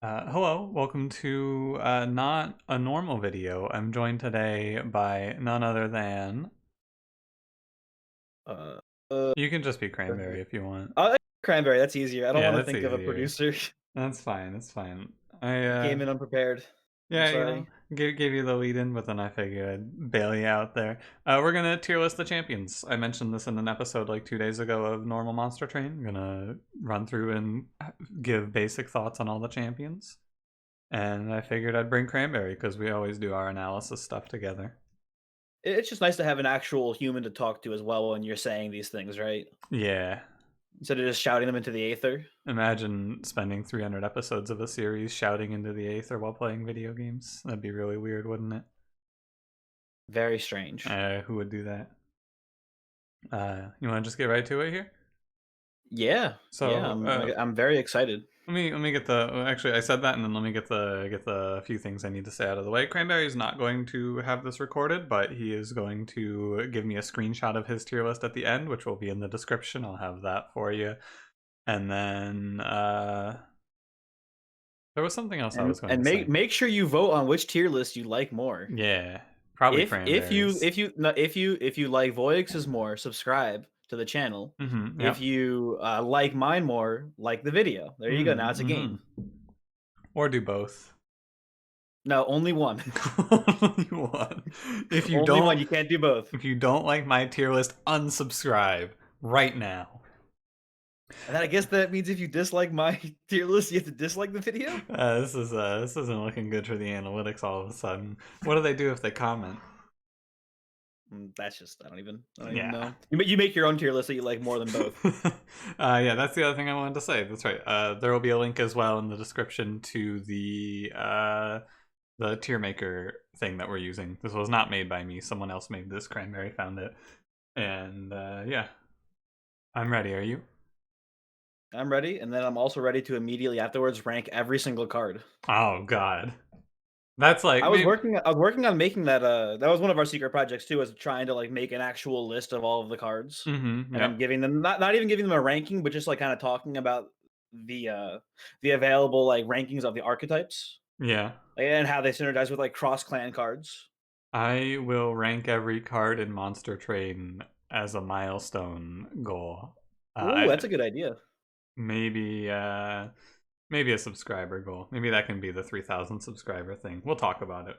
Hello, welcome to not a normal video. I'm joined today by none other than. Uh, uh, You can just be Cranberry if you want. Cranberry, that's easier. I don't Yeah, wanna that's think of a easier. producer. That's fine. That's fine. I Came in unprepared. I'm yeah, sorry. gave you the lead in, but then I figured I'd bail you out there. We're gonna tier list the champions. I mentioned this in an episode like 2 days ago of Normal Monster Train. I'm gonna run through and give basic thoughts on all the champions. And I figured I'd bring Cranberry because we always do our analysis stuff together. It's just nice to have an actual human to talk to as well when you're saying these things, right? Yeah. Instead of just shouting them into the aether. Imagine spending 300 episodes of a series shouting into the aether while playing video games. That'd be really weird, wouldn't it? Very strange. Who would do that? You want to just get right to it here? Yeah, yeah, So, I'm very excited. let me get the. Actually, I said that, and then let me get the few things I need to say out of the way. Cranberry's not going to have this recorded, but he is going to give me a screenshot of his tier list at the end, which will be in the description. I'll have that for you, and then there was something else I And was going and to make say. make sure you vote on which tier list you like more. Yeah, probably If you Cranberries. if you no, if you like Voyix's more, subscribe to the channel. If Yep. you like mine more, like the video. There you go. Now it's a game. Or do both. No, only one. Only one. If you Only one. don't, You can't do both. if you don't like my tier list, unsubscribe right now. And then I guess that means if you dislike my tier list, you have to dislike the video. This isn't looking good for the analytics all of a sudden. What do they do if they comment? That's just I don't even Yeah. know. You make your own tier list that you like more than both. Yeah, that's the other thing I wanted to say. That's right. There will be a link as well in the description to the tier maker thing that we're using. This was not made by me. Someone else made this. Cranberry found it, and yeah, I'm ready. Are you? I'm ready, and then I'm also ready to immediately afterwards rank every single card. Oh God, that's like maybe. I was working on making that. That was one of our secret projects too, was trying to like make an actual list of all of the cards, and then Yep. giving them not even giving them a ranking, but just like kind of talking about the available like rankings of the archetypes Yeah. and how they synergize with like cross clan cards. I will rank every card in Monster Train as a milestone goal. Ooh, I that's a good idea. maybe maybe a subscriber goal. Maybe that can be the 3,000 subscriber thing. We'll talk about it.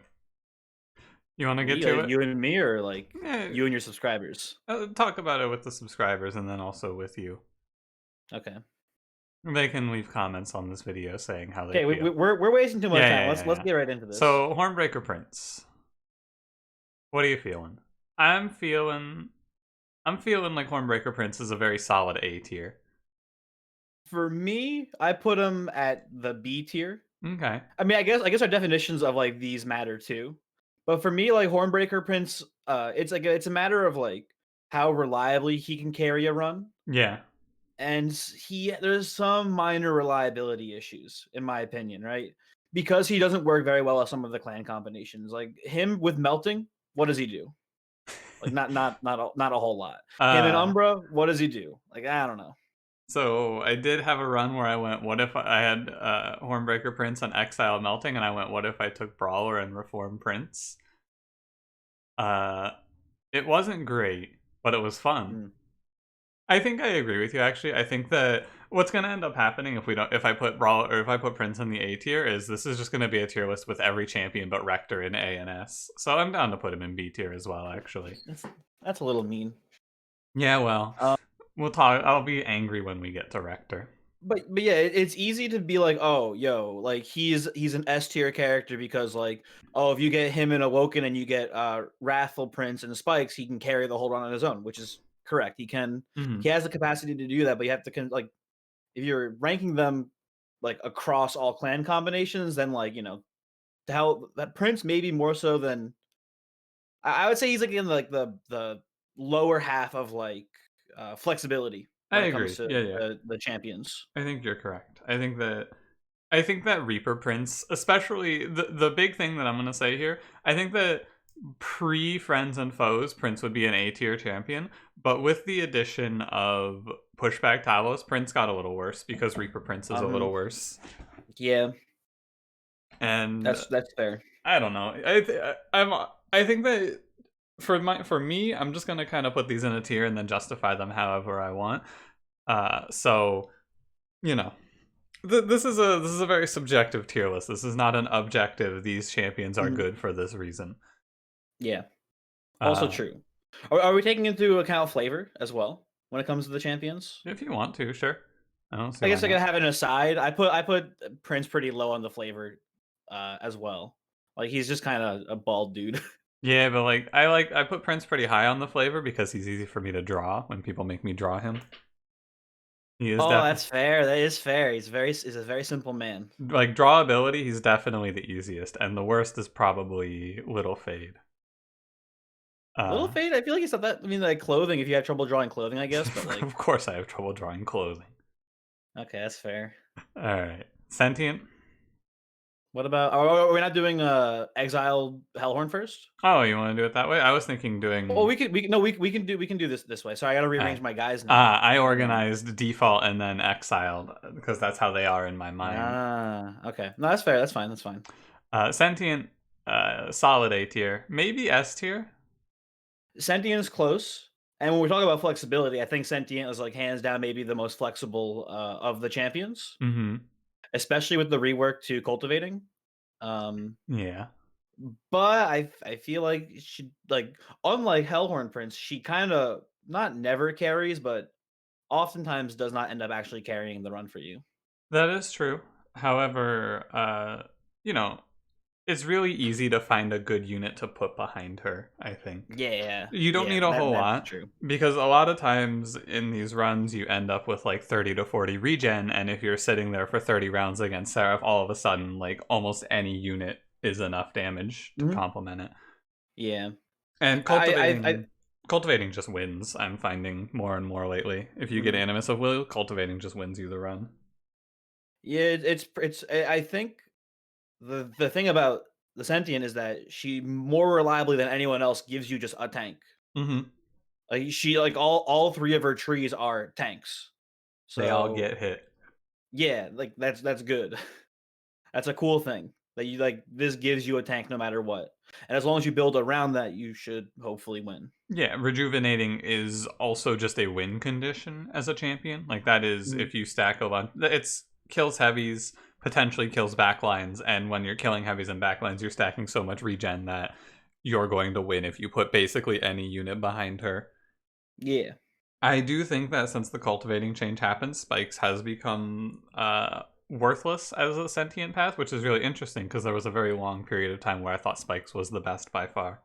You want to get We, to it? you and me, or like Yeah, you and your subscribers. talk about it with the subscribers and then also with you. Okay. They can leave comments on this video saying how they Okay, feel. we're wasting too much Yeah, time. yeah, yeah, Let's yeah. get right into this. So, Hornbreaker Prince. What are you feeling? I'm feeling I'm feeling like Hornbreaker Prince is a very solid A tier. For me, I put him at the B tier. Okay. I mean, I guess our definitions of like these matter too. But for me, like Hornbreaker Prince, it's like it's a matter of like how reliably he can carry a run, Yeah. and there's some minor reliability issues in my opinion, right? Because he doesn't work very well with some of the clan combinations. Like him with melting, what does he do? Like not a whole lot. Him and Uh Umbra, what does he do? Like I don't know. so I did have a run where I went, what if I had Hornbreaker Prince and Exile Melting, and I went, what if I took Brawler and Reform Prince? Uh it wasn't great, but it was fun. Mm. I think I agree with you actually. I think that what's gonna end up happening if I put Brawl or if I put Prince in the A tier is this is just gonna be a tier list with every champion but Rector in A and S. So I'm down to put him in B tier as well, actually. That's that's a little mean. Yeah, well, Um, we'll talk. I'll be angry when we get to Rector. but yeah, it's easy to be like, oh, yo, like he's an S tier character because like, oh, if you get him in Awoken and you get Wrathful Prince and Spikes, he can carry the whole run on his own, which is correct. He Hmm. has the capacity to do that, but you have to like if you're ranking them like across all clan combinations, then like how that Prince maybe more so than I would say he's like in like the lower half of like flexibility I when it comes agree. to Yeah, yeah. the champions. I think you're correct. I think that Reaper Prince, especially the big thing that I'm gonna say here, I think that pre Friends and Foes, Prince would be an A tier champion, but with the addition of Pushback Talos, Prince got a little worse because Reaper Prince is a little Um, worse. yeah, And That's fair. I don't know. I think that for me, I'm just gonna kind of put these in a tier and then justify them however I want. So you know, this is a very subjective tier list. This is not an objective. These champions are Mhm. good for this reason. Yeah. Also Uh, true. Are we taking into account flavor as well when it comes to the champions? if you want to, sure. I don't see I why guess I not. gotta have an aside. I put Prince pretty low on the flavor, as well. Like he's just kind of a bald dude. Yeah, but I put Prince pretty high on the flavor because he's easy for me to draw when people make me draw him. He is Oh, definitely that's fair. That is fair. He's a very simple man. like drawability. He's definitely the easiest, and the worst is probably Little Fade. Little Uh, Fade, I feel like it's not that. I mean, like clothing. If you have trouble drawing clothing, I guess. But like, of course, I have trouble drawing clothing. okay, that's fair. All right, Sentient. What about? Are we not doing Exiled Hellhorn first? Oh, you want to do it that way? I was thinking Oh, doing. we can do this way. Sorry, I gotta Uh, rearrange my guys now. I Hold on. organized default and then exiled because that's how they are in my mind. Okay. No, that's fair. That's fine. That's fine. Sentient, solid A tier, maybe S tier. Sentient is close. And when we talk about flexibility, I think Sentient is like hands down maybe the most flexible of the champions, Mm-hmm. especially with the rework to cultivating. Um, Yeah. but I feel like she like unlike Hellhorn Prince, she kind of not never carries, but oftentimes does not end up actually carrying the run for you. That is true. However, you know, it's really easy to find a good unit to put behind her, I think. Yeah, You don't yeah, need a whole that's lot true. because a lot of times in these runs you end up with like 30 to 40 regen, and if you're sitting there for 30 rounds against Seraph, all of a sudden like almost any unit is enough damage to Mhm. complement it. Yeah, And I cultivating just wins, I'm finding more and more lately. If you get mhm. Animus of Will, cultivating just wins you the run. Yeah, it's I think the thing about the Sentient is that she more reliably than anyone else gives you just a tank. Mm-hmm. Like she like all three of her trees are tanks. They all So get hit. yeah, like that's good. That's a cool thing that you like. This gives you a tank no matter what, and as long as you build around that, you should hopefully win. Yeah, rejuvenating is also just a win condition as a champion. Like that is Mhm. if you stack a bunch, it's kills heavies, potentially kills backlines, and when you're killing heavies and backlines, you're stacking so much regen that you're going to win if you put basically any unit behind her. Yeah. I do think that since the cultivating change happened, Spikes has become worthless as a sentient path, which is really interesting because there was a very long period of time where I thought Spikes was the best by far.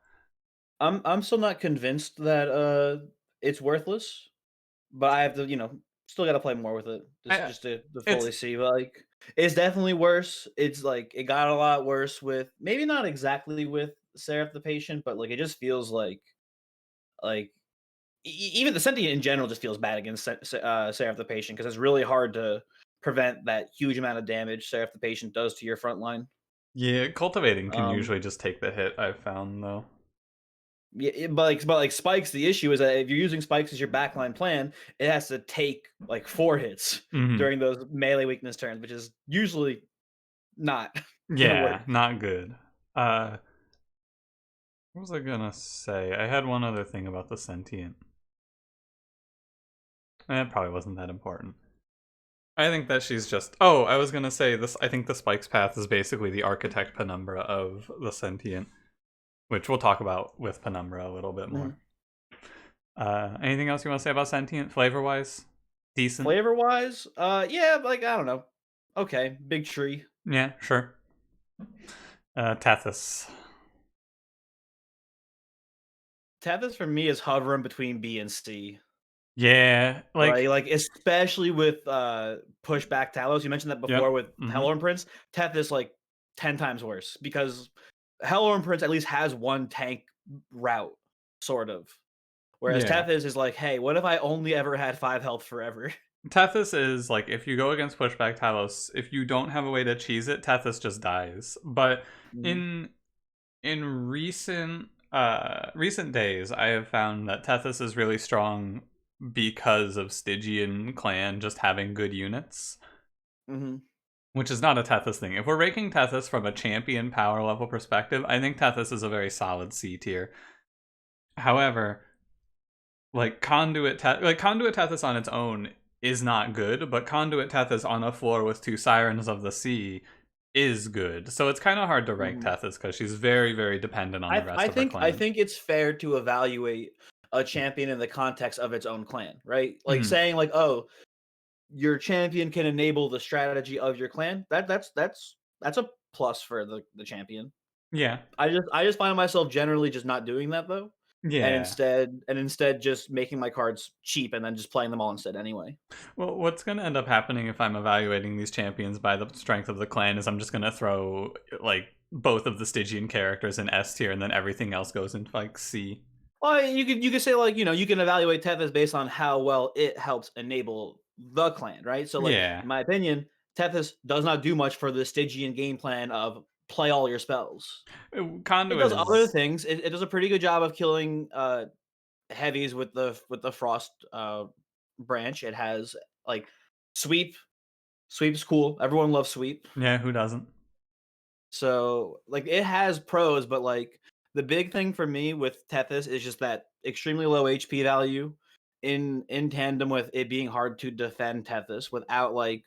I'm still not convinced that it's worthless, but I have to, still got to play more with it I, just to it's fully see. But like, it's definitely worse. It's like it got a lot worse with maybe not exactly with Seraph the Patient, but like it just feels like even the Sentient in general just feels bad against Seraph the Patient because it's really hard to prevent that huge amount of damage Seraph the Patient does to your front line. yeah, cultivating can Um, usually just take the hit. I've found though. Yeah, but like spikes, the issue is that if you're using spikes as your backline plan, it has to take like 4 hits Hmm. during those melee weakness turns, which is usually not gonna work. Yeah, not good. Uh, what was I gonna say? I had one other thing about the sentient. It probably wasn't that important. I think that she's just. Oh, I was gonna say this. I think the Spikes path is basically the architect Penumbra of the sentient, which we'll talk about with Penumbra a little bit more. Mhm. Anything else you want to say about sentient, flavor wise? Decent. Flavor wise, yeah, like I don't know. Okay, big tree. Yeah, sure. Tethys. Tethys for me is hovering between B and C. Yeah, like Like especially with pushback Talos. You mentioned that yep. before with Mm-hmm. Hellorn Prince. Tethys like 10 times worse because Hellorn Prince at least has one tank route, sort of. Whereas Yeah. Tethys is like, hey, what if I only ever had 5 health forever? Tethys is like if you go against pushback Talos, if you don't have a way to cheese it, Tethys just dies. But Mhm. in recent days, I have found that Tethys is really strong because of Stygian clan just having good units. Mhm. which is not a Tethys thing. If we're ranking Tethys from a champion power level perspective, I think Tethys is a very solid C tier. However, like Conduit Tethys on its own is not good, but Conduit Tethys on a floor with two Sirens of the Sea is good. So it's kind of hard to rank Mhm. Tethys because she's very, very dependent on the rest of her I clan. think it's fair to evaluate a champion in the context of its own clan, right? Like Mhm. saying like, oh, your champion can enable the strategy of your clan. That's a plus for the champion. Yeah. I just find myself generally just not doing that though, Yeah. and instead just making my cards cheap and then just playing them all instead anyway. Well, what's going to end up happening if I'm evaluating these champions by the strength of the clan is I'm just going to throw like both of the Stygian characters in S tier and then everything else goes into like C. Well, you could say like you can evaluate Tethys based on how well it helps enable the clan, right? So like Yeah. in my opinion, Tethys does not do much for the Stygian game plan of play all your spells. It Conduit does other is things. It does a pretty good job of killing heavies with the frost branch. It has like sweep. Sweep's cool. Everyone loves sweep. yeah, who doesn't? So like it has pros, but like the big thing for me with Tethys is just that extremely low HP value in tandem with it being hard to defend Tethys without like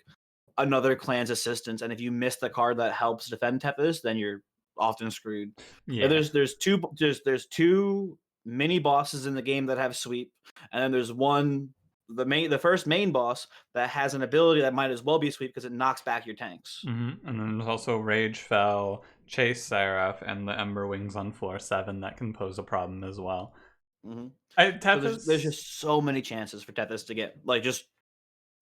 another clan's assistance. And if you miss the card that helps defend Tethys, then you're often screwed. Like Yeah. there's two mini bosses in the game that have sweep, and then there's one the first main boss that has an ability that might as well be sweep because it knocks back your tanks. And then there's also Rage Fell, Chase Seraph, and the Ember Wings on floor 7 that can pose a problem as well. hmm So there's Tethys. just so many chances for Tethys to get like just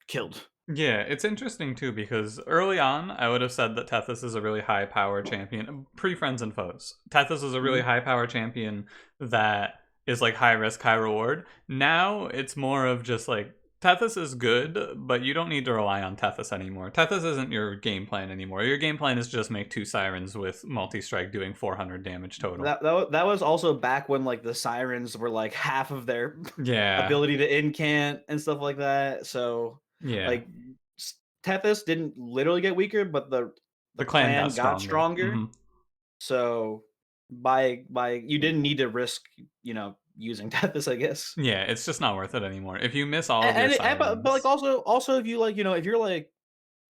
killed. Yeah, it's interesting too because early on, I would have said that Tethys is a really high power champion, pre friends and foes. Tethys is a really Mhm. high power champion that is like high risk, high reward. Now it's more of just like Tethys is good, but you don't need to rely on Tethys anymore. Tethys isn't your game plan anymore. Your game plan is just make two sirens with multi strike doing 400 damage total. That was also back when like the sirens were like half of their Yeah, ability to incant and stuff like that. So yeah. like Tethys didn't literally get weaker, but the The clan got clan got stronger. stronger. So by you didn't need to risk using Tethys, I guess. Yeah, it's just not worth it anymore. If you miss all of your But like sirens, also if you like if you're like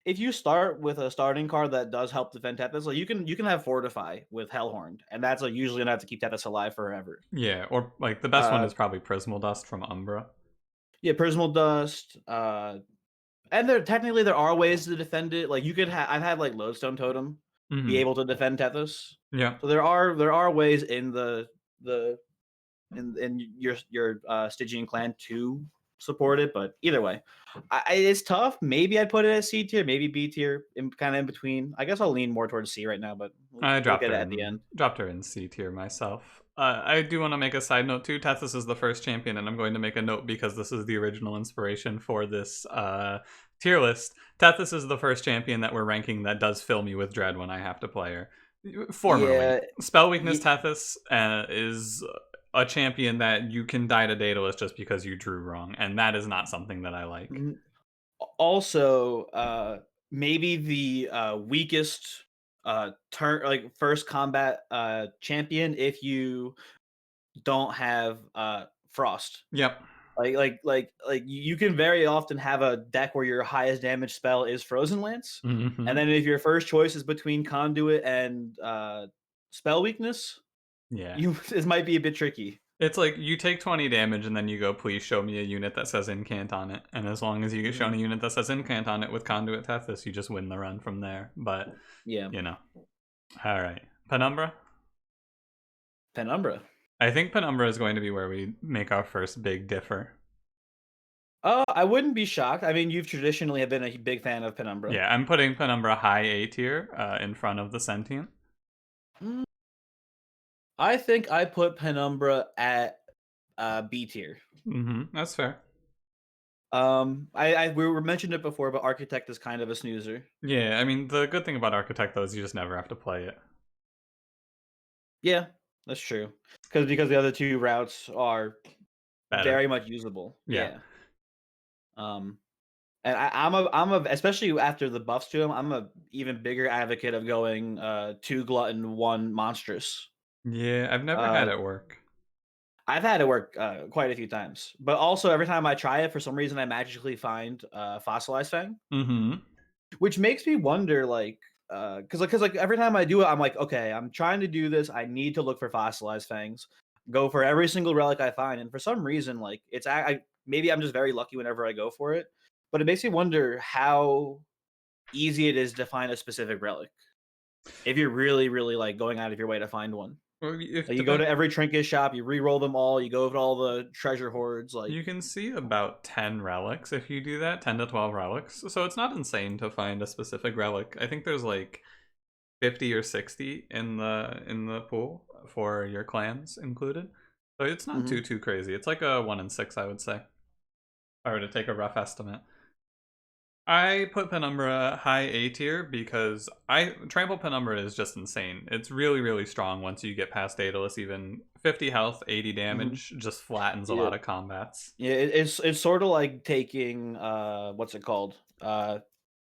if you start with a starting card that does help defend Tethys, like you can have Fortify with Hellhorn, and that's like usually enough to keep Tethys alive forever. yeah, or like the best one Uh, is probably Prismal Dust from Umbra. yeah, Prismal Dust. And there are ways to defend it. Like you could have I've had like Lodestone Totem be Hmm. able to defend Tethys. Yeah, So there are ways in the in your Stygian clan to support it, but either way, it's tough. Maybe I'd put it at C tier, maybe B tier, kind of in between. I guess I'll lean more towards C right now, but I we'll look at it at the end. dropped her in C tier myself. I do want to make a side note too. Tethys is the first champion, and I'm going to make a note because this is the original inspiration for this tier list. Tethys is the first champion that we're ranking that does fill me with dread when I have to play her. Formerly, Yeah, spell weakness y- Tethys is a champion that you can die to Daedalus just because you drew wrong, and that is not something that I like. mm, also, maybe the weakest turn like first combat champion if you don't have frost. Yep. You can very often have a deck where your highest damage spell is Frozen Lance, and Hmm. then if your first choice is between Conduit and spell weakness, Yeah. you this might be a bit tricky. It's like you take 20 damage and then you go, please show me a unit that says incant on it. And as long as you get shown Mhm. a unit that says incant on it with Conduit Tethys, you just win the run from there. But, Yeah, you know. All right. Penumbra? Penumbra. I think Penumbra is going to be where we make our first big differ. I wouldn't be shocked. I mean, you've traditionally have been a big fan of Penumbra. Yeah, I'm putting Penumbra high A tier in front of the Sentient. Mm, I think I put Penumbra at B tier. That's fair. I we were mentioned it before, but Architect is kind of a snoozer. Yeah, I mean, the good thing about Architect, though, is you just never have to play it. Yeah, that's true. Because the other two routes are Better. very much usable. Yeah. Yeah. Um, And especially after the buffs to him, I'm a even bigger advocate of going 2 glutton, 1 monstrous. Yeah, I've never had Uh, it work. I've had it work quite a few times, but also every time I try it, for some reason I magically find fossilized fang, Mm-hmm. which makes me wonder, like, because like every time I do it, I'm like, okay, I'm trying to do this. I need to look for fossilized fangs. Go for every single relic I find, and for some reason, like maybe I'm just very lucky whenever I go for it, but it makes me wonder how easy it is to find a specific relic if you're really, really like going out of your way to find one. Well, if Like you go depend to every trinket shop, you re-roll them all, you go over to all the treasure hoards, like. You can see about 10 relics if you do that, 10 to 12 relics. So it's not insane to find a specific relic. I think there's like 50 or 60 in the pool for your clans included. So it's not Mhm. too crazy. It's like a 1 in 6, I would say. If I were to take a rough estimate. I put Penumbra high A tier because I Trample Penumbra is just insane. It's really strong once you get past Daedalus. Even 50 health, 80 Mhm. damage just flattens a Yeah. lot of combats. Yeah, it's sort of like taking what's it called?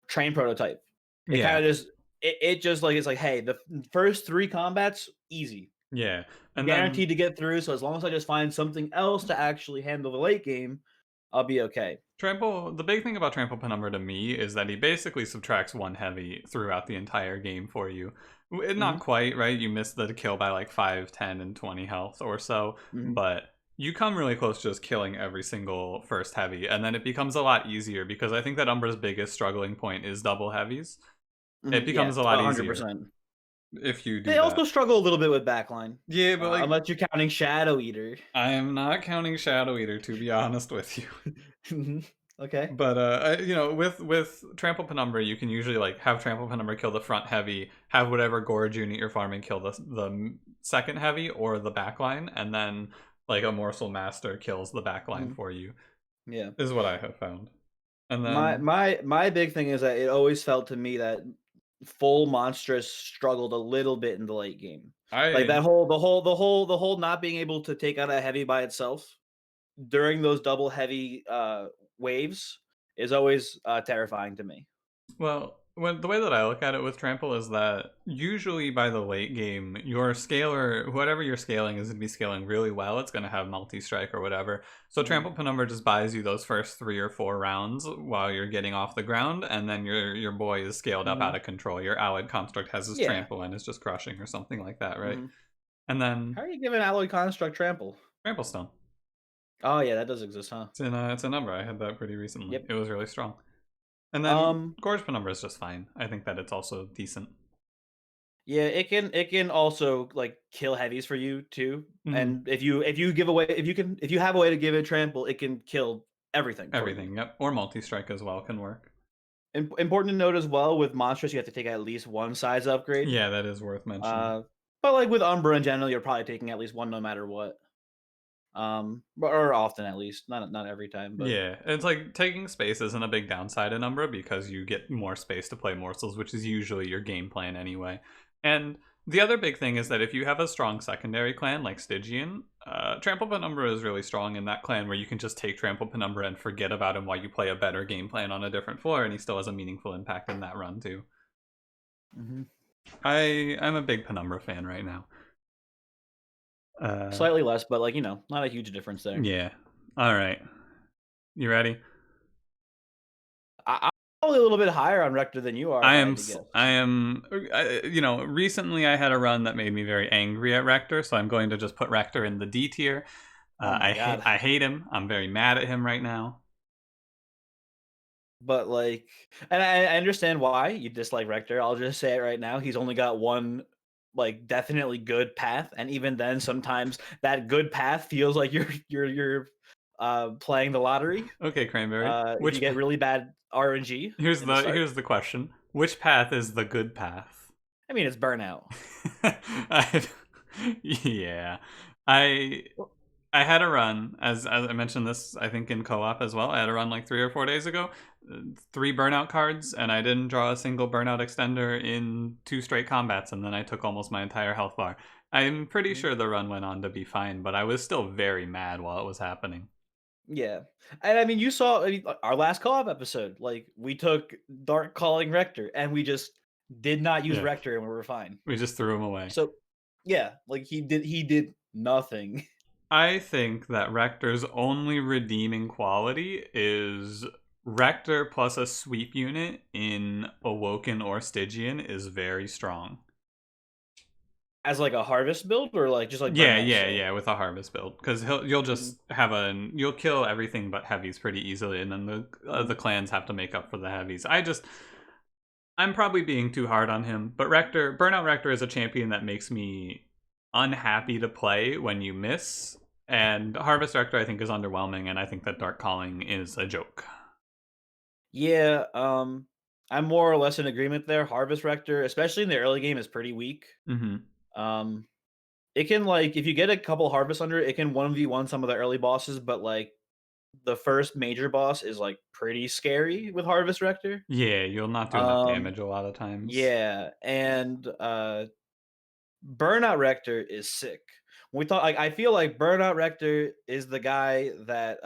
Train prototype. It kind Yeah, of just it just like it's like, hey, the first 3 combats easy. yeah. And then Guaranteed to get through, so as long as I just find something else to actually handle the late game, I'll be okay. Trample, the big thing about Trample Penumbra to me is that he basically subtracts 1 heavy throughout the entire game for you. Not Mhm. quite, right? You miss the kill by like 5, 10, and 20 health or so, Mhm. but you come really close to just killing every single first heavy, and then it becomes a lot easier because I think that Umbra's biggest struggling point is double heavies. It Mhm. becomes Yeah, a lot easier 100%. if you They do also that. struggle a little bit with backline, Yeah, but like, unless you're counting Shadow Eater. I am not counting Shadow Eater to be honest with you. Mhm. Okay. But you know, with Trample Penumbra, you can usually like have Trample Penumbra kill the front heavy, have whatever Gorge unit you're farming kill the second heavy or the backline, and then like a Morsel Master kills the backline Mhm. for you. Yeah. Is what I have found. And My then my my big thing is that it always felt to me that full monstrous struggled a little bit in the late game. Like I that whole not being able to take out a heavy by itself during those double heavy waves is always terrifying to me. Well, the way that I look at it with Trample is that usually by the late game, your scaler, whatever you're scaling, is going to be scaling really well. It's going to have multi-strike or whatever. So Mhm. Trample Penumbra just buys you those first 3 or 4 rounds while you're getting off the ground, and then your boy is scaled up out Mhm. of control. Your allied construct has his Yeah. trample and is just crushing or something like that, right? Mhm. And then How are you giving Alloy Construct trample? Trample Stone. Oh yeah, that does exist, huh? It's a number. I had that pretty recently. Yep. It was really strong. And then Um. Gorge Penumbra is just fine. I think that it's also decent. Yeah, it can also like kill heavies for you too. Mhm. And if you give away if you have a way to give it trample, it can kill everything for you. Everything, yep. Or multi-strike as well can work. Important to note as well with monsters, you have to take at least one size upgrade. Yeah, that is worth mentioning. Uh, but like with Umbra in general, you're probably taking at least one no matter what. Or often at least, not every time, but. Yeah, it's like taking space isn't a big downside in Umbra because you get more space to play morsels, which is usually your game plan anyway. And the other big thing is that if you have a strong secondary clan like Stygian, Trample Penumbra is really strong in that clan where you can just take Trample Penumbra and forget about him while you play a better game plan on a different floor, and he still has a meaningful impact in that run too. Mhm. I'm a big Penumbra fan right now. Uh, Slightly less, but like not a huge difference there. yeah. All right. You ready? I'm probably a little bit higher on Rector than you are, if I had to I guess. am, you know, recently I had a run that made me very angry at Rector, so I'm going to just put Rector in the D tier. Oh my god. I hate him. I'm very mad at him right now. But like, and I understand why you dislike Rector. I'll just say it right now. He's only got one like definitely good path, and even then, sometimes that good path feels like you're playing the lottery. Okay, Cranberry. If you get really bad RNG in the start, Here's the question. Which path is the good path? I mean it's burnout. I, yeah. I Well, I had a run, as I mentioned this, I think in co-op as well. I had a run like 3 or 4 days ago, 3 burnout cards, and I didn't draw a single burnout extender in 2 straight combats, and then I took almost my entire health bar. I'm pretty mhm. sure the run went on to be fine, but I was still very mad while it was happening. Yeah, and I mean, you saw our last co-op episode. Like, we took Dark Calling Rector, and we just did not use Yeah, Rector, and we were fine. we just threw him away. So, yeah, like he did nothing. I think that Rector's only redeeming quality is Rector plus a sweep unit in Awoken or Stygian is very strong. As like a harvest build, or like just like Yeah, burnout yeah, still. yeah, with a harvest build, because you'll Mhm, just have you'll kill everything but heavies pretty easily, and then the mhm. clans have to make up for the heavies. I'm probably being too hard on him, but Burnout Rector is a champion that makes me unhappy to play when you miss, and Harvest Rector I think is underwhelming, and I think that Dark Calling is a joke. Yeah, I'm more or less in agreement there. Harvest Rector, especially in the early game, is pretty weak. Hmm. Um, it can like if you get a couple harvests under it, it can 1v1 some of the early bosses, but like the first major boss is like pretty scary with Harvest Rector. Yeah, you'll not do enough Um, damage a lot of times. yeah, and Burnout Rector is sick. When we thought like I feel like Burnout Rector is the guy that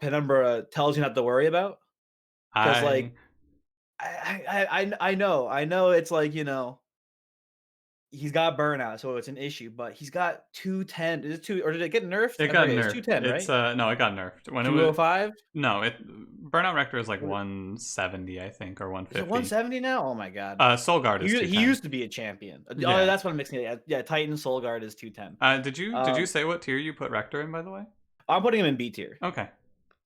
Penumbra tells you not to worry about. Cause like I I know it's like, he's got burnout, so it's an issue, but he's got 210. Is it two or did it get nerfed? It I got forget. It's nerfed. 210, It's right? no, it got nerfed when it was 205? no. It Burnout Rector is like 170, I think, or Is it 150. 170 now? Oh my god. Soul Guard is He 210. used to be a champion. Oh, Yeah. that's what I'm mixing it. Yeah, Titan Soul Guard is 210. Did you say what tier you put Rector in, by the way? I'm putting him in B tier. Okay.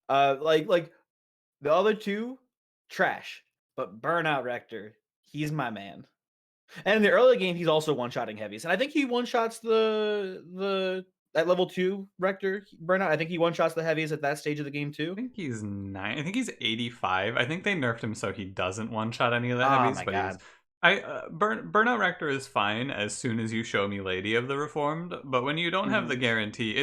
Like the other two, trash. But Burnout Rector, he's my man. And in the early game, he's also one-shotting heavies, and I think he one-shots the at level 2 Rector Burnout. I think he one-shots the heavies at that stage of the game too. I think he's nine. I think he's 85. I think they nerfed him so he doesn't one shot any of the Oh heavies, my but he's. god. Burnout Rector is fine as soon as you show me Lady of the Reformed, but when you don't have the Mhm, guarantee,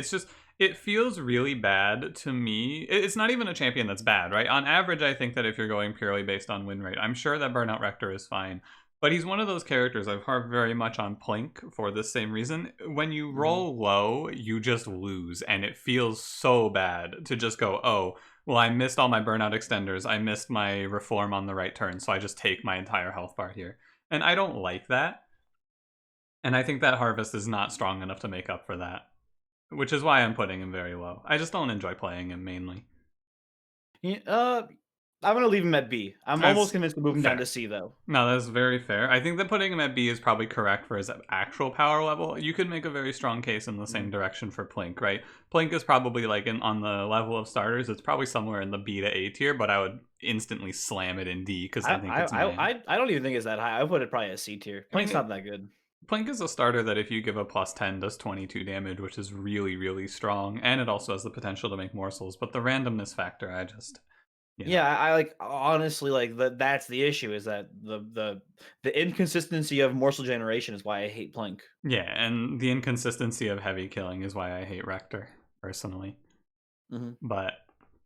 it feels really bad to me. It's not even a champion that's bad, right? On average, I think that if you're going purely based on win rate, I'm sure that Burnout Rector is fine. But he's one of those characters I've harped very much on Plink for this same reason. When you mhm. roll low, you just lose, and it feels so bad to just go, oh, well, I missed all my burnout extenders. I missed my reform on the right turn, so I just take my entire health bar here. And I don't like that. And I think that Harvest is not strong enough to make up for that, which is why I'm putting him very low. I just don't enjoy playing him mainly. He I'm gonna leave him at B. I'm almost As convinced to move him down to fair. C though. No, that's very fair. I think that putting him at B is probably correct for his actual power level. You could make a very strong case in the same Mhm. direction for Plink, right? Plink is probably like on the level of starters. It's probably somewhere in the B to A tier, but I would instantly slam it in D because I I think I it's man. I I I don't even think it's that high. I put it probably at C tier. I mean, Plank's not that good. Plink is a starter that if you give a plus 10 does 22 damage, which is really, really strong, and it also has the potential to make morsels. But the randomness factor, yeah. Yeah, I like honestly like that's the issue is that the inconsistency of morsel generation is why I hate Plank. Yeah, and the inconsistency of heavy killing is why I hate Rector, personally. Mhm. But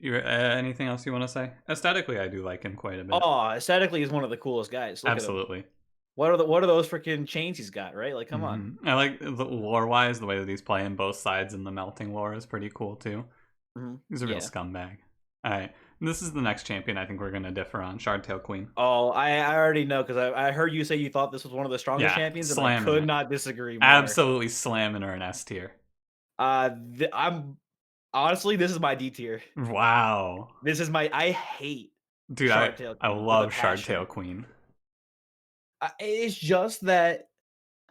anything else you want to say? Aesthetically, I do like him quite a bit. Oh, aesthetically, he's one of the coolest guys. Look at him. Absolutely. What are those freaking chains he's got, right? Like, come on. I like the lore wise, the way that he's playing both sides in the melting lore is pretty cool too. Mhm. He's a real Yeah. scumbag. All right, this is the next champion I think we're gonna differ on. Shardtail Queen. Oh, I already know because I heard you say you thought this was one of the strongest Yeah, champions, and I slamming could it. not disagree more. Absolutely slamming her in S tier. I'm honestly, this is my D tier. Wow, This is my I hate dude, Shardtail I Queen with a love passion. Shardtail Queen. It's just that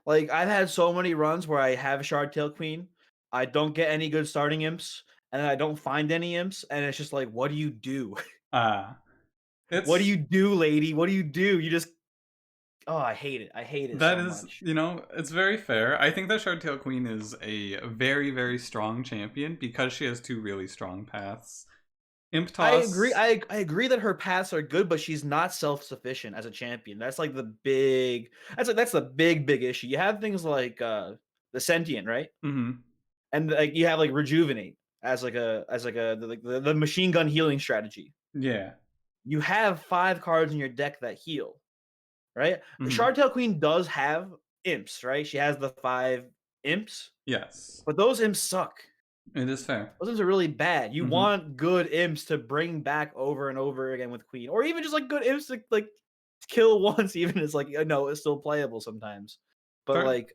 like I've had so many runs where I have Shardtail Queen, I don't get any good starting imps, and then I don't find any imps, and it's just like, what do you do? Uh What do it's you do, lady? What do you do? You just oh, I hate it. I hate it That so is, much. it's very fair. I think that Shardtail Queen is a very, very strong champion because she has two really strong paths. Imp I agree. Toss, I agree that her paths are good, but she's not self-sufficient as a champion. That's like that's the big issue. You have things like the sentient, right? hmm And like you have like rejuvenate as like a the machine gun healing strategy. yeah, You have 5 cards in your deck that heal, right? hmm Shardtail Queen does have imps, right? She has the 5 imps, yes. but those imps suck. It is fair. Those imps are really bad. You Hmm. want good imps to bring back over and over again with Queen, or even just like good imps to like kill once. Even it's like no, it's still playable sometimes. But Shard like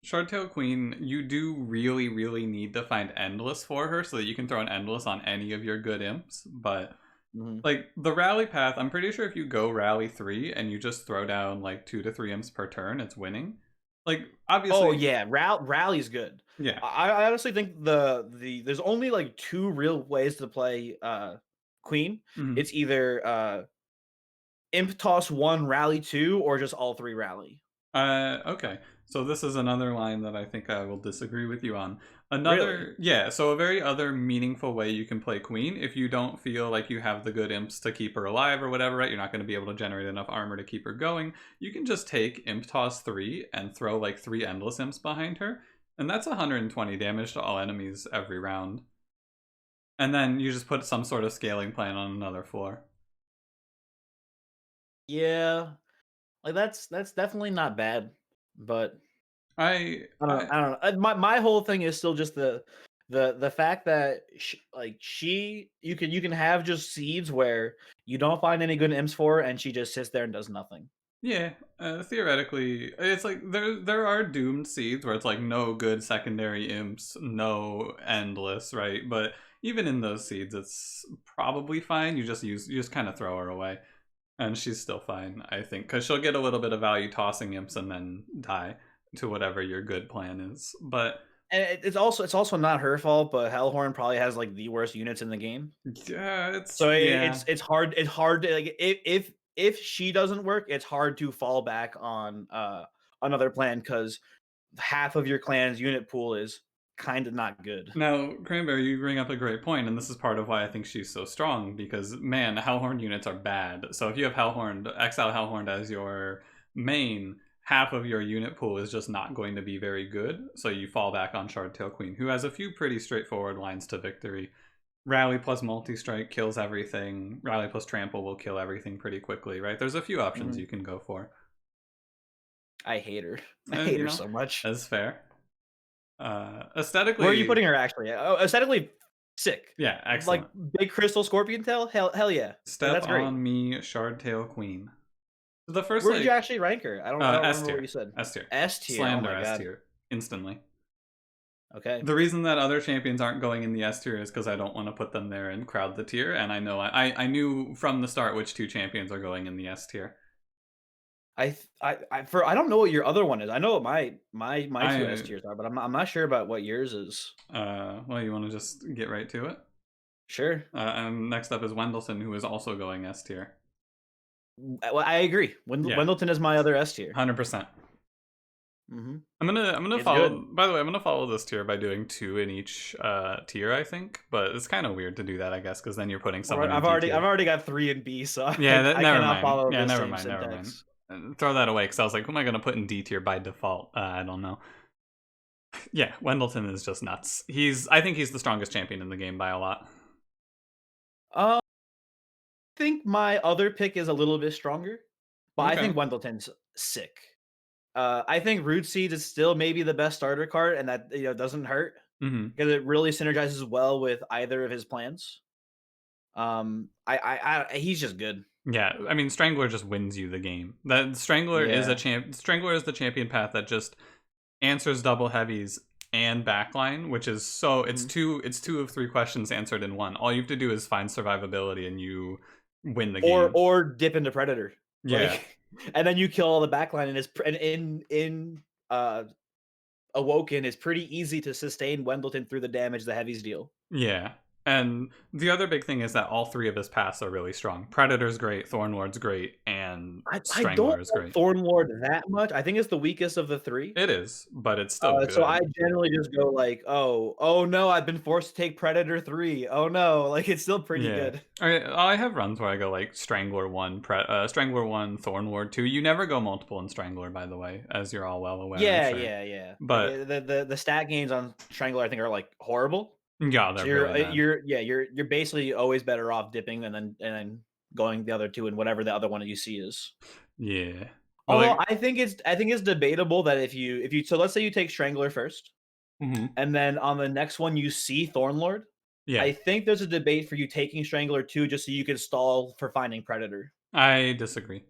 Shardtail Queen, you do really, really need to find Endless for her so that you can throw an Endless on any of your good imps. But mhm. like the rally path, I'm pretty sure if you go rally 3 and you just throw down like 2 to 3 imps per turn, it's winning. Like Oh obviously, yeah, rally's good. yeah. I honestly think the there's only like two real ways to play Queen. Mhm. It's either imp toss one, rally two, or just all three rally. Okay. So this is another line that I think I will disagree with you on. Really? Another, yeah, so a very other meaningful way you can play Queen if you don't feel like you have the good imps to keep her alive or whatever, right? You're not going to be able to generate enough armor to keep her going. You can just take Imp Toss 3 and throw like 3 Endless Imps behind her, and that's 120 damage to all enemies every round. And then you just put some sort of scaling plan on another floor. Yeah. Like that's definitely not bad, but I, I don't know. I I don't know. My whole thing is still just the fact that you can have just seeds where you don't find any good imps for, and she just sits there and does nothing. Yeah, theoretically, it's like there are doomed seeds where it's like no good secondary imps, no endless, right? But even in those seeds, it's probably fine. You just kind of throw her away, and she's still fine, I think, because she'll get a little bit of value tossing imps and then die to whatever your good plan is. But And it's also not her fault, but Hellhorn probably has like the worst units in the game. yeah, it's So yeah. it's hard to like if she doesn't work, it's hard to fall back on another plan because half of your clan's unit pool is kind of not good. Now, Cranberry, you bring up a great point, and this is part of why I think she's so strong, because, man, Hellhorn units are bad. So if you have Hellhorn, Exile Hellhorn as your main, half of your unit pool is just not going to be very good, so you fall back on Shardtail Queen, who has a few pretty straightforward lines to victory. Rally plus multi-strike kills everything. Rally plus trample will kill everything pretty quickly, right? There's a few options Mhm. you can go for. I hate her. I And, hate you her know, so much. that's fair. Where are you Aesthetically, putting her actually? Oh, aesthetically sick. yeah, Like excellent. big crystal scorpion tail? Hell yeah. Step That's great. on me, Shardtail Queen. The first Where did you like actually rank her? I don't S remember what tier, you said. S tier, S tier. Oh slammed her my S god. tier instantly. Okay. The reason that other champions aren't going in the S tier is because I don't want to put them there and crowd the tier, and I know I knew from the start which two champions are going in the S tier. I don't know what your other one is. I know what my two S I tiers are, but I'm not sure about what yours is. well, you want to just get right to it. Sure. And next up is Wendelson, who is also going S tier. Well, I agree. Yeah, Wendleton is my other S tier. 100%. Mhm. I'm gonna It's good. follow. By the way, I'm gonna follow this tier by doing 2 in each tier. I think, but it's kind of weird to do that, I guess, because then you're putting Or someone in D I've tier. already got 3 in B, so Yeah, I never cannot mind. follow Yeah, the never same mind. Never mind. syntax. Throw that away because I was like, who am I gonna put in D tier by default? I don't know. Yeah, Wendelton is just nuts. I think he's the strongest champion in the game by a lot. I think my other pick is a little bit stronger, but I Okay. think Wendleton's sick. I think Root Seeds is still maybe the best starter card, and that doesn't hurt Mm-hmm. because it really synergizes well with either of his plans. He's just good. Yeah, I mean, Strangler just wins you the game. That Strangler is a Yeah. champ. Strangler is the champion path that just answers double heavies and backline, which is so Mhm. it's two of 3 questions answered in one. All you have to do is find survivability and you win the Or game. dip into Predator, Yeah. like, and then you kill all the backline, and in Awoken, it's pretty easy to sustain Wendleton through the damage the heavies deal. Yeah. And the other big thing is that all 3 of his paths are really strong. Predator's great, Thornlord's great, and I don't Strangler is like great. Thornlord that much. I think it's the weakest of the 3. It is, but it's still So I good. generally just go like, "Oh no, I've been forced to take Predator 3. Oh no." Like, it's still pretty Yeah. good. I have runs where I go like Strangler 1, Strangler 1, Thornlord 2. You never go multiple in Strangler, by the way, as you're all well aware, I'm Yeah, sure. yeah, yeah. Like, But the stat gains on Strangler, I think, are, like, horrible. yeah, So they're really bad. you're basically always better off dipping and then going the other 2 and whatever the other one you see is. Yeah. But Although like I think it's debatable that if you so let's say you take Strangler first, Hmm. and then on the next one you see Thornlord, Yeah, I think there's a debate for you taking Strangler too, just so you can stall for finding Predator. I disagree.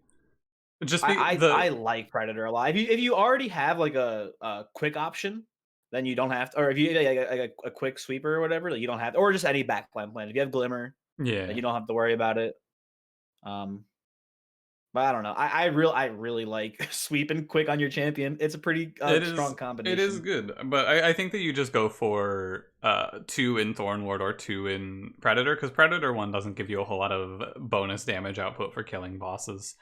Just be I the like Predator a lot. If you already have like a quick option, then you don't have to, or if you like a quick sweeper or whatever, like you don't have, or just any backline plan. If you have Glimmer, then yeah. you don't have to worry about it. Um, but I don't know. I really like sweeping quick on your champion. It's a pretty It strong is it is combination. good, but I think that you just go for two in Thornlord or two in Predator, because Predator one doesn't give you a whole lot of bonus damage output for killing bosses.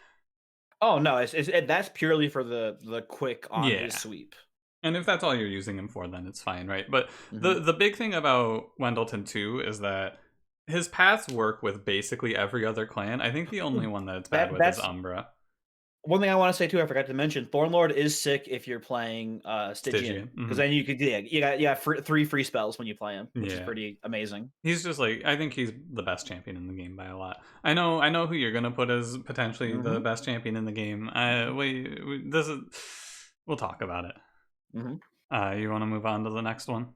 Oh no, that's purely for the quick on his Yeah. sweep. And if that's all you're using him for, then it's fine, right? But Hmm. the big thing about Wendleton 2 is that his paths work with basically every other clan. I think the only one that it's bad with is That's Umbra. one thing I want to say too. I forgot to mention. Thornlord is sick if you're playing Stygian, Stygian. because Hmm. then you got three free spells when you play him, which is Yeah. pretty amazing. He's just like, I think he's the best champion in the game by a lot. I know who you're gonna put as potentially the Hmm. best champion in the game. Hmm. This is we'll talk about it. Hmm. You want to move on to the next one?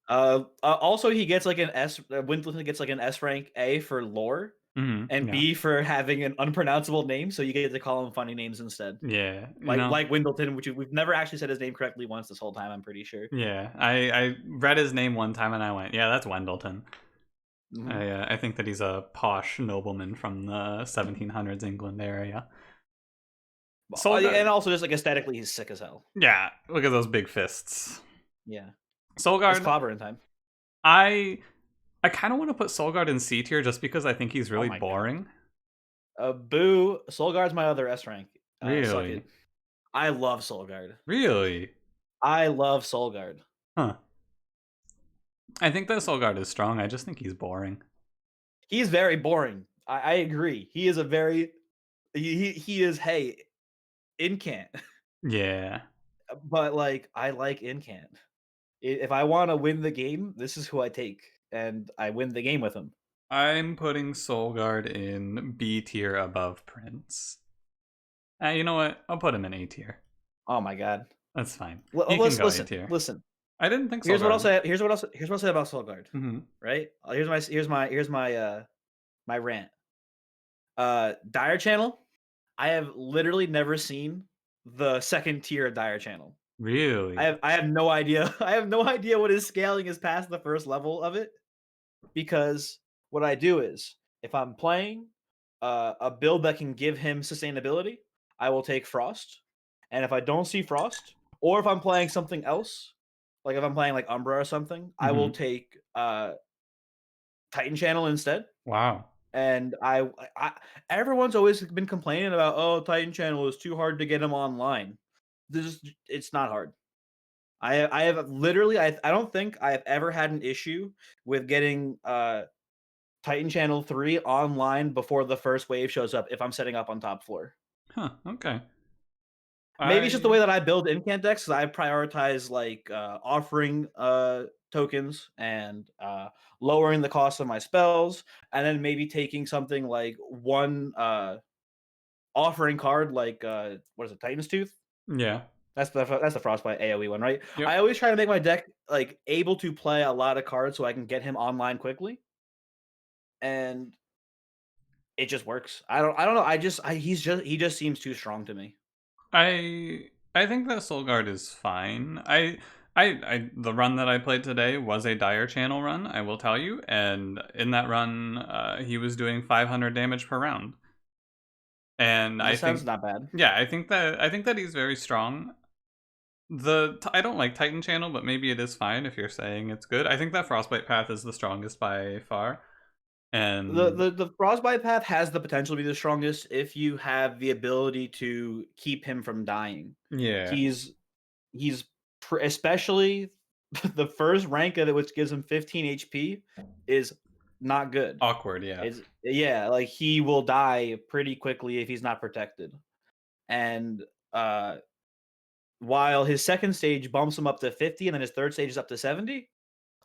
Also, he gets like an S. Winston gets like an S rank A for lore, and Yeah. B for having an unpronounceable name, so you get to call him funny names instead. Yeah. You Like know. like Windleton, which we've never actually said his name correctly once this whole time. I'm pretty sure. Yeah. I read his name one time and I went, yeah, that's Wendleton. Hmm. I think that he's a posh nobleman from the 1700s England area. And Solgard. also just like aesthetically, he's sick as hell. Yeah. Look at those big fists. Yeah, it's Solgard. clobbering time. I I kind of want to put Solgard in C tier just because I think he's Oh really my god. boring. Boo. Soulguard's my other S rank. Suck it. Really? I love Soulguard. Really? I love Soulguard. Huh. I think that Solgard is strong. I just think he's boring. He's very boring. I agree. He is a very he is incant. Yeah. But like I like incant. If I want to win the game, this is who I take, and I win the game with him. I'm putting Solgard in B tier above Prince. You know what? I'll put him in A tier. Oh my god. That's fine. He can Listen, go A tier. listen. I didn't think Here's what I'll Solgard. say. Here's what I'll say about Soulguard. Hmm. Right? Here's my my rant. Dire Channel. I have literally never seen the second tier of Dire Channel. Really? I have no idea. I have no idea what his scaling is past the first level of it, because what I do is if I'm playing a build that can give him sustainability, I will take Frost. And if I don't see Frost, or if I'm playing something else, like if I'm playing like Umbra or something, I will Hmm. take Titan Channel instead. Wow. And I everyone's always been complaining about, oh, Titan Channel is too hard to get him online. It's not hard. I have literally I don't think I have ever had an issue with getting Titan Channel 3 online before the first wave shows up if I'm setting up on top floor. Huh. Okay. Maybe it's just the I way that I build incant decks, 'cause I prioritize like offering tokens and lowering the cost of my spells, and then maybe taking something like one offering card like what is it, Titan's Tooth? Yeah. That's the Frostbite AoE one, right? Yep. I always try to make my deck like able to play a lot of cards so I can get him online quickly, and it just works. I don't know. He just seems too strong to me. I think that Solgard is fine. I the run that I played today was a Dire Channel run, I will tell you, and in that run, he was doing 500 damage per round. And I That sounds think, not bad. yeah, I think that he's very strong. I don't like Titan Channel, but maybe it is fine if you're saying it's good. I think that Frostbite path is the strongest by far, and The Frostbite path has the potential to be the strongest if you have the ability to keep him from dying. yeah, He's he's especially the first rank of it, which gives him 15 HP, is not good. awkward, yeah, It's yeah, like he will die pretty quickly if he's not protected. And uh while his second stage bumps him up to 50 and then his third stage is up to 70,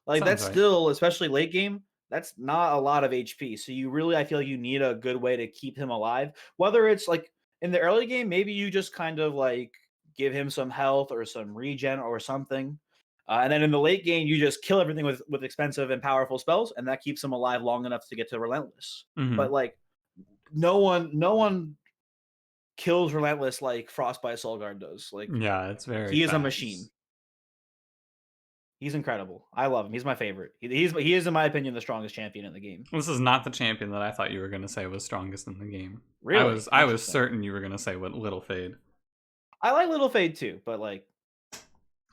like sounds that's right. still, especially late game, that's not a lot of HP. So you really, I feel like you need a good way to keep him alive. Whether it's like in the early game, maybe you just kind of like give him some health or some regen or something. And then in the late game, you just kill everything with expensive and powerful spells, and that keeps him alive long enough to get to Relentless. Mm-hmm. But like, no one kills Relentless like Frostbite Soulguard does. Like, Yeah, it's very he is a machine. fast. He's incredible. I love him. He's my favorite. He is, in my opinion, the strongest champion in the game. This is not the champion that I thought you were going to say was strongest in the game. Really? I was Interesting. certain you were going to say what Little Fade. I like Little Fade too, but like,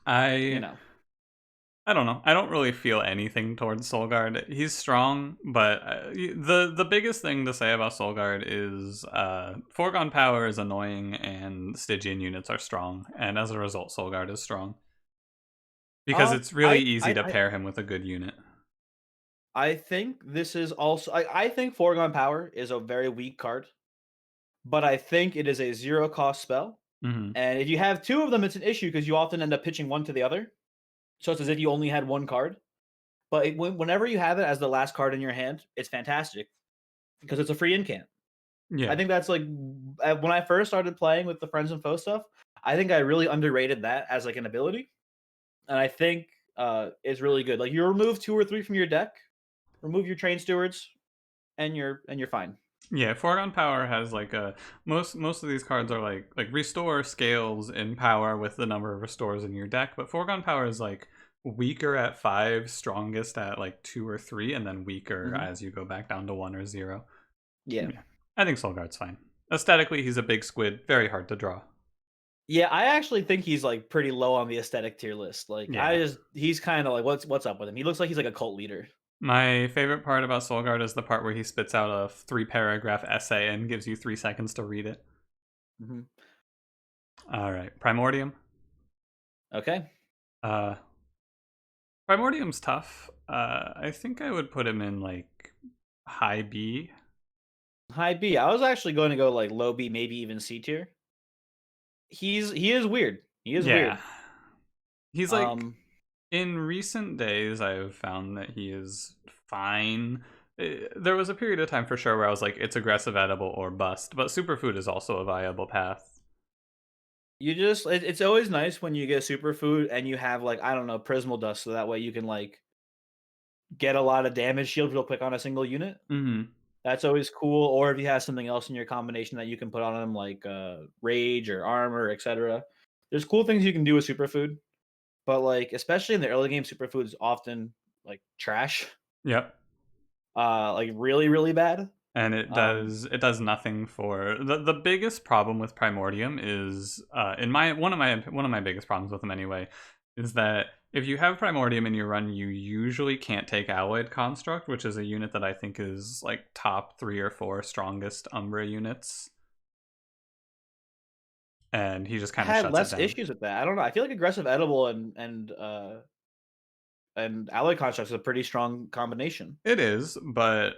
I don't know. I don't really feel anything towards Soulguard. He's strong, but the biggest thing to say about Soulguard is Foregone Power is annoying and Stygian units are strong, and as a result, Soulguard is strong. Because it's really easy to pair him with a good unit. I think this is also... I think Foregone Power is a very weak card, but I think it is a 0-cost spell. Mm-hmm. And if you have two of them, it's an issue because you often end up pitching one to the other. So it's as if you only had one card. But whenever you have it as the last card in your hand, it's fantastic because it's a free incant. Yeah. I think that's like... When I first started playing with the Friends and Foe stuff, I think I really underrated that as like an ability. And I think it's really good. Like, you remove 2 or 3 from your deck, remove your Train Stewards, and you're fine. Yeah, Foregone Power has like a most of these cards are like restore scales in power with the number of restores in your deck, but Foregone Power is like weaker at 5, strongest at like 2 or 3, and then weaker as you go back down to 1 or 0. Yeah. I think Soulguard's fine. Aesthetically, he's a big squid, very hard to draw. Yeah, I actually think he's like pretty low on the aesthetic tier list. Like, he's kind of like, what's up with him? He looks like he's like a cult leader. My favorite part about Soulguard is the part where he spits out a 3-paragraph essay and gives you 3 seconds to read it. Mm-hmm. All right, Primordium. Okay. Primordium's tough. I think I would put him in like high B. High B. I was actually going to go like low B, maybe even C tier. He is weird. He is weird. He's like, in recent days, I've found that he is fine. There was a period of time for sure where I was like, it's aggressive edible or bust, but superfood is also a viable path. It's always nice when you get superfood and you have like, I don't know, Prismal Dust, so that way you can like get a lot of damage shield real quick on a single unit. Mm-hmm. That's always cool. Or if you have something else in your combination that you can put on them, like rage or armor, etc. There's cool things you can do with superfood, but like especially in the early game, superfood is often like trash. Yep. Like really, really bad. And it does nothing for the biggest problem with Primordium is one of my biggest problems with him anyway is that if you have Primordium in your run, you usually can't take Alloyed Construct, which is a unit that I think is like top 3 or 4 strongest Umbra units. And he just kind of shuts less it down. Issues with that. I don't know. I feel like aggressive edible and Alloyed Construct is a pretty strong combination. It is, but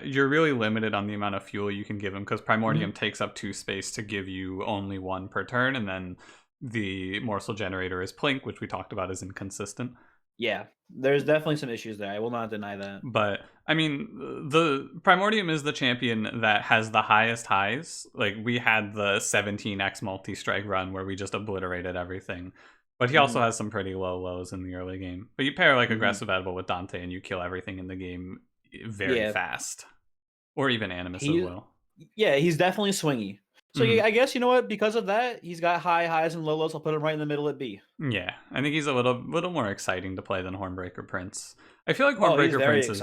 you're really limited on the amount of fuel you can give him because Primordium takes up 2 space to give you only 1 per turn, and then the morsel generator is Plink, which we talked about is inconsistent. Yeah, there's definitely some issues there. I will not deny that. But I mean, the Primordium is the champion that has the highest highs. Like, we had the 17x multi-strike run where we just obliterated everything. But he also has some pretty low lows in the early game. But you pair like aggressive edible with Dante and you kill everything in the game very fast. Or even Animus as well. Yeah, he's definitely swingy. So I guess, you know what, because of that, he's got high highs and low lows. I'll put him right in the middle at B. Yeah, I think he's a little more exciting to play than Hornbreaker Prince. I feel like Hornbreaker Prince is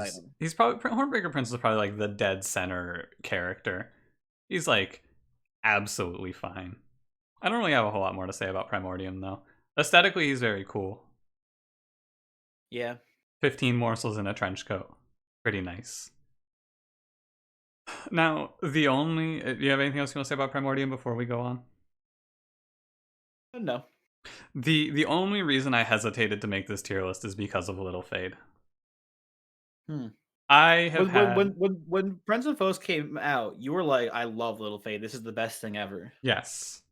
Hornbreaker Prince is probably like the dead center character. He's like absolutely fine. I don't really have a whole lot more to say about Primordium though. Aesthetically, he's very cool. Yeah. 15 morsels in a trench coat. Pretty nice. Now, do you have anything else you want to say about Primordium before we go on? No. The only reason I hesitated to make this tier list is because of Little Fade. I have when Friends and Foes came out, you were like, I love Little Fade. This is the best thing ever. Yes.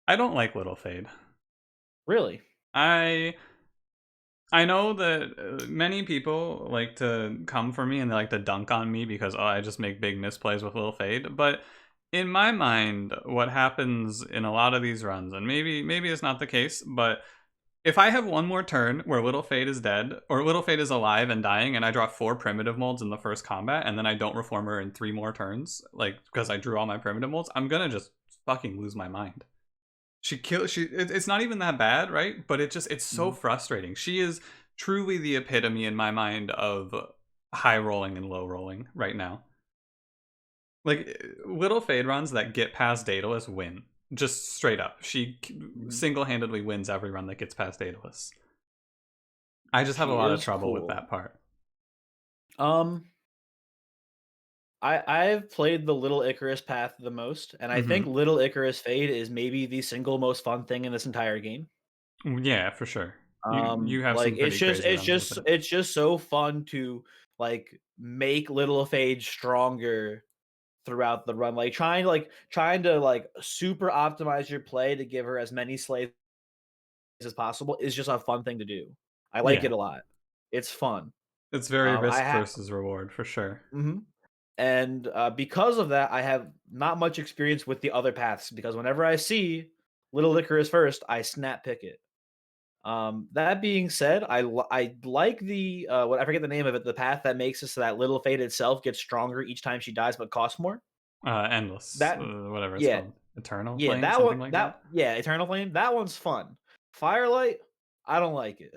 I don't like Little Fade. Really? I know that many people like to come for me and they like to dunk on me because I just make big misplays with Little Fade. But in my mind, what happens in a lot of these runs, and maybe it's not the case, but If I have one more turn where Little Fade is dead, or Little Fade is alive and dying, and I draw 4 primitive molds in the first combat, and then I don't reform her in 3 more turns, like, because I drew all my primitive molds, I'm gonna just fucking lose my mind. It's not even that bad, right? But it's so Mhm. frustrating. She is truly the epitome in my mind of high rolling and low rolling right now. Like, Little Fade runs that get past Daedalus win. Just straight up. She Mhm. single-handedly wins every run that gets past Daedalus. I just have a She lot of is trouble with cool. that part. Um, I've played the Little Icarus path the most, and I think Hmm. Little Icarus Fade is maybe the single most fun thing in this entire game. Yeah, for sure. You have Like some pretty crazy runs with it. it's just so fun to like make Little Fade stronger throughout the run. Trying to like super optimize your play to give her as many slays as possible is just a fun thing to do. I like Yeah, it a lot. It's fun. it's very I risk have versus reward for sure. and because of that, I have not much experience with the other paths because whenever I see Little Icarus first, I snap pick it. That being said, I like the what I forget the name of it, the path that makes it so that Little Fate itself gets stronger each time she dies, but costs more. Endless, That whatever it's yeah, called, Eternal yeah, Flame, that one something like that that. yeah, Eternal Flame, that one's fun. Firelight, I don't like it.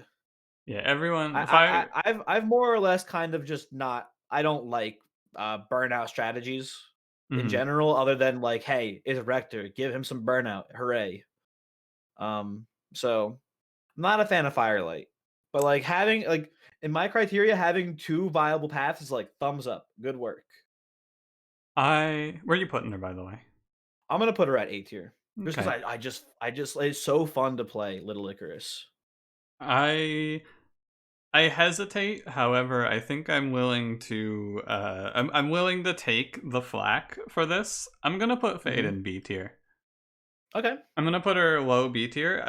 Yeah, everyone. I've more or less kind of just not. I don't like burnout strategies in Mhm. general, other than like, hey, it's Rector, give him some burnout, hooray. Um, so I'm not a fan of Firelight, but like having like in my criteria, having two viable paths is like thumbs up, good work. Where are you putting her, by the way? I'm gonna put her at A tier just because Okay. I just it's so fun to play Little Icarus. I I hesitate. However, I think I'm willing to. I'm willing to take the flack for this. I'm gonna put Fade Hmm. in B tier. Okay. I'm gonna put her low B tier.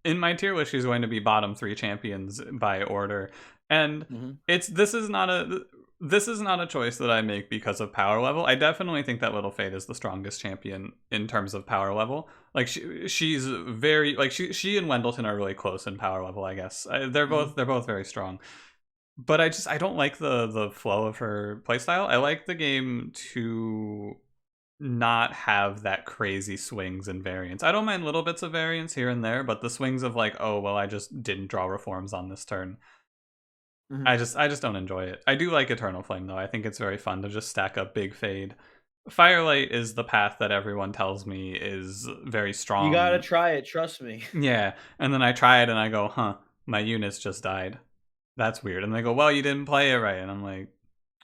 In my tier list, she's going to be bottom 3 champions by order, and Hmm. it's this is not a choice that I make because of power level. I definitely think that Little Fate is the strongest champion in terms of power level. Like she's very like she and Wendleton are really close in power level. I guess Hmm. they're both very strong. But I don't like the flow of her playstyle. I like the game to not have that crazy swings and variance. I don't mind little bits of variance here and there, but the swings of like, oh well, I just didn't draw reforms on this turn. Hmm. I just don't enjoy it. I do like Eternal Flame though. I think it's very fun to just stack up big fade. Firelight is the path that everyone tells me is very You gotta strong. try it, trust me. Yeah, and then I try it and I go, huh, my units just died. That's weird. And they go, well, you didn't play it right. And I'm like,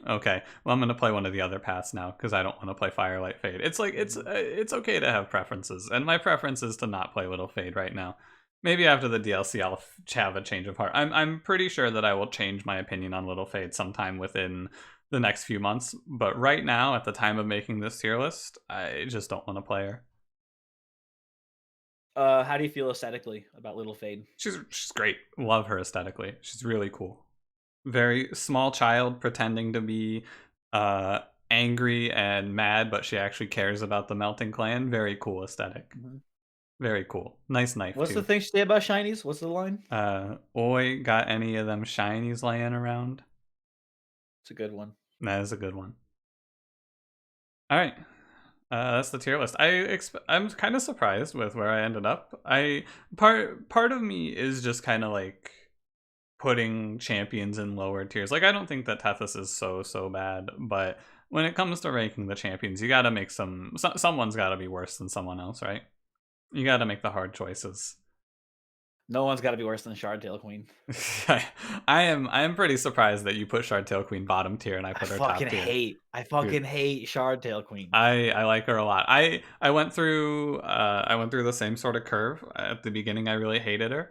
okay, well, I'm gonna play one of the other paths now because I don't want to play Firelight Fade. It's like Mhm. it's okay to have preferences, and my preference is to not play Little Fade right now. Maybe after the DLC, I'll have a change of heart. I'm pretty sure that I will change my opinion on Little Fade sometime within the next few months. But right now, at the time of making this tier list, I just don't want to play her. How do you feel aesthetically about Little Fade? She's great. Love her aesthetically. She's really cool. Very small child pretending to be uh angry and mad, but she actually cares about the melting clan. Very cool aesthetic. Mhm. Very cool. Nice knife What's the too. thing she say about shinies? What's the line? Oi, got any of them shinies laying around? It's a good one. That is a good one. All right. That's the tier list. I'm kind of surprised with where I ended up. I part of me is just kind of like putting champions in lower tiers. Like I don't think that Tethys is so bad, but when it comes to ranking the champions, you got to make someone's got to be worse than someone else, right? You got to make the hard choices. No one's got to be worse than Shardtail Queen. I am pretty surprised that you put Shardtail Queen bottom tier and I put her top tier. I Dude, fucking hate Shardtail Queen. I like her a lot. I went through the same sort of curve. At the beginning I really hated her,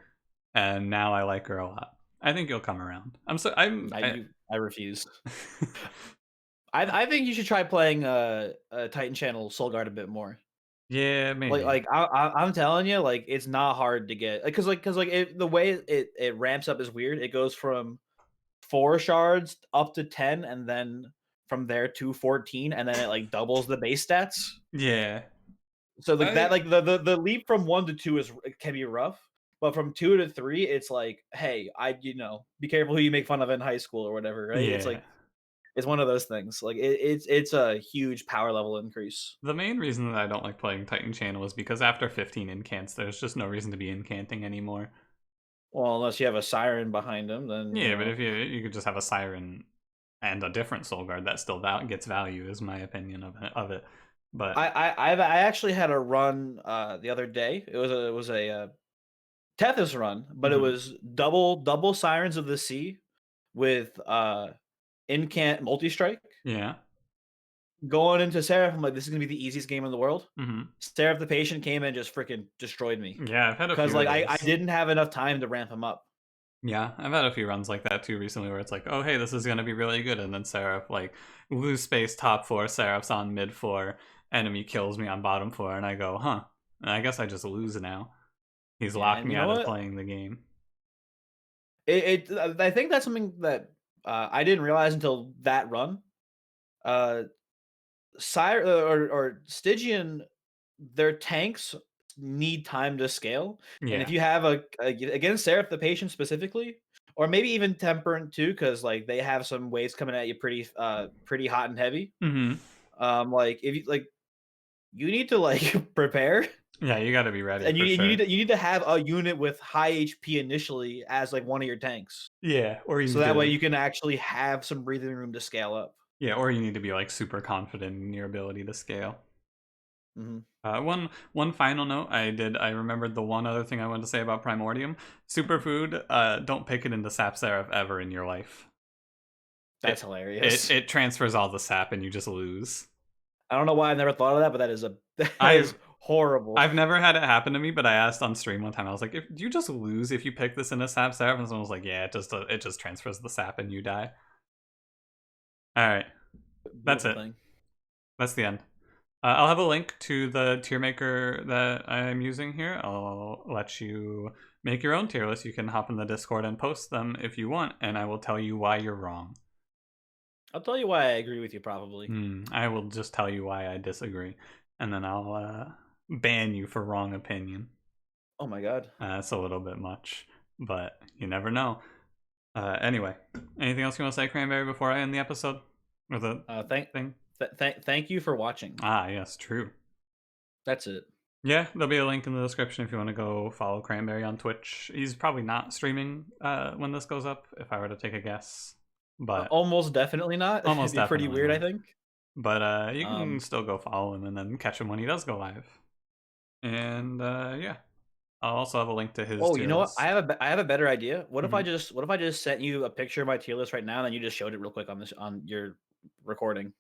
and now I like her a lot. I think you'll come around. I refuse. I think you should try playing Titan Channel Soul Guard a bit more. Yeah, maybe. I'm telling you, like it's not hard to get because the way it ramps up is weird. It goes from 4 shards up to 10, and then from there to 14, and then it like doubles the base stats. Yeah. So like that I like the leap from 1 to 2 is can be rough, But from 2 to 3, it's like, hey, be careful who you make fun of in high school or whatever, right? It's Yeah. like it's one of those things. Like it's a huge power level increase. The main reason that I don't like playing Titan Channel is because after 15 incants, there's just no reason to be incanting anymore. Well, unless you have a siren behind him, then Yeah, but if you could just have a siren and a different soul guard, that still gets value, is my opinion of it. But I actually had a run the other day. It was a Tethys run, but it mhm. was double Sirens of the Sea with incant multi strike. Yeah. Going into Seraph, I'm like, this is gonna be the easiest game in the world. Hmm. Seraph the Patient came in and just freaking destroyed me Yeah, I've had a because few of like I those. didn't have enough time to ramp him up. Yeah, I've had a few runs like that too recently where it's like, oh hey, this is gonna be really good, and then Seraph like lose space top four, Seraph's on mid four, enemy kills me on bottom four, and I go, huh. And I guess I just lose now. He's Yeah, locked and me you know out of what? playing the game. I think that's something that I didn't realize until that run. Uh, or Stygian, their tanks need time to scale, and if Yeah. you have against Seraph the Patient specifically, or maybe even Temperant too, because like they have some waves coming at you pretty hot and heavy. Hmm. Like if you like, you need to like prepare, Yeah, you gotta be ready and for you sure. need to have a unit with high HP initially as like one of your tanks, Yeah, or you so need that way to you can actually have some breathing room to scale up. yeah, or you need to be like super confident in your ability to scale. Hmm. One final note, I remembered the one other thing I wanted to say about Primordium. Superfood, don't pick it into Sap Seraph ever in your life. That's It it hilarious. it transfers all the sap and you just lose. I don't know why I've never thought of that, but that is that I've is horrible. I've never had it happen to me, but I asked on stream one time. I was like, "If do you just lose if you pick this into Sap Seraph?" And someone was like, "Yeah, it just transfers the sap and you die." All right, that's Beautiful it. thing. That's the end. I'll have a link to the tier maker that I'm using here. I'll let you make your own tier list. You can hop in the Discord and post them if you want, and I will tell you why you're wrong. I'll tell you why I agree with you probably. I will just tell you why I disagree, and then I'll ban you for wrong opinion. Oh my god. It's a little bit much, but you never know. Anyway, anything else you want to say, Cranberry, before I end the episode? Or the Thank thing? thank you for watching. Ah, yes, true. That's it. Yeah, there'll be a link in the description if you want to go follow Cranberry on Twitch. He's probably not streaming when this goes up, if I were to take a guess. But Almost definitely not. It'd almost be pretty definitely weird, I not. think. But you can Um, still go follow him and then catch him when he does go live. And yeah, I'll also have a link to his oh, you tier know what? list. I have a better idea. Hmm. What if I just sent you a picture of my tier list right now, and then you just showed it real quick on your recording?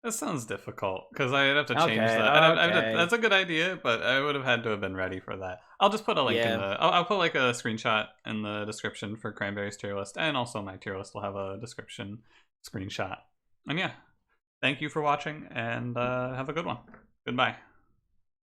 That sounds difficult because I'd have to change Okay, that. okay. That's a good idea, but I would have had to have been ready for that. I'll just put a link in Yeah. the. I'll put like a screenshot in the description for Cranberry's tier list, and also my tier list will have a description screenshot. And yeah, thank you for watching, and have a good one. Goodbye.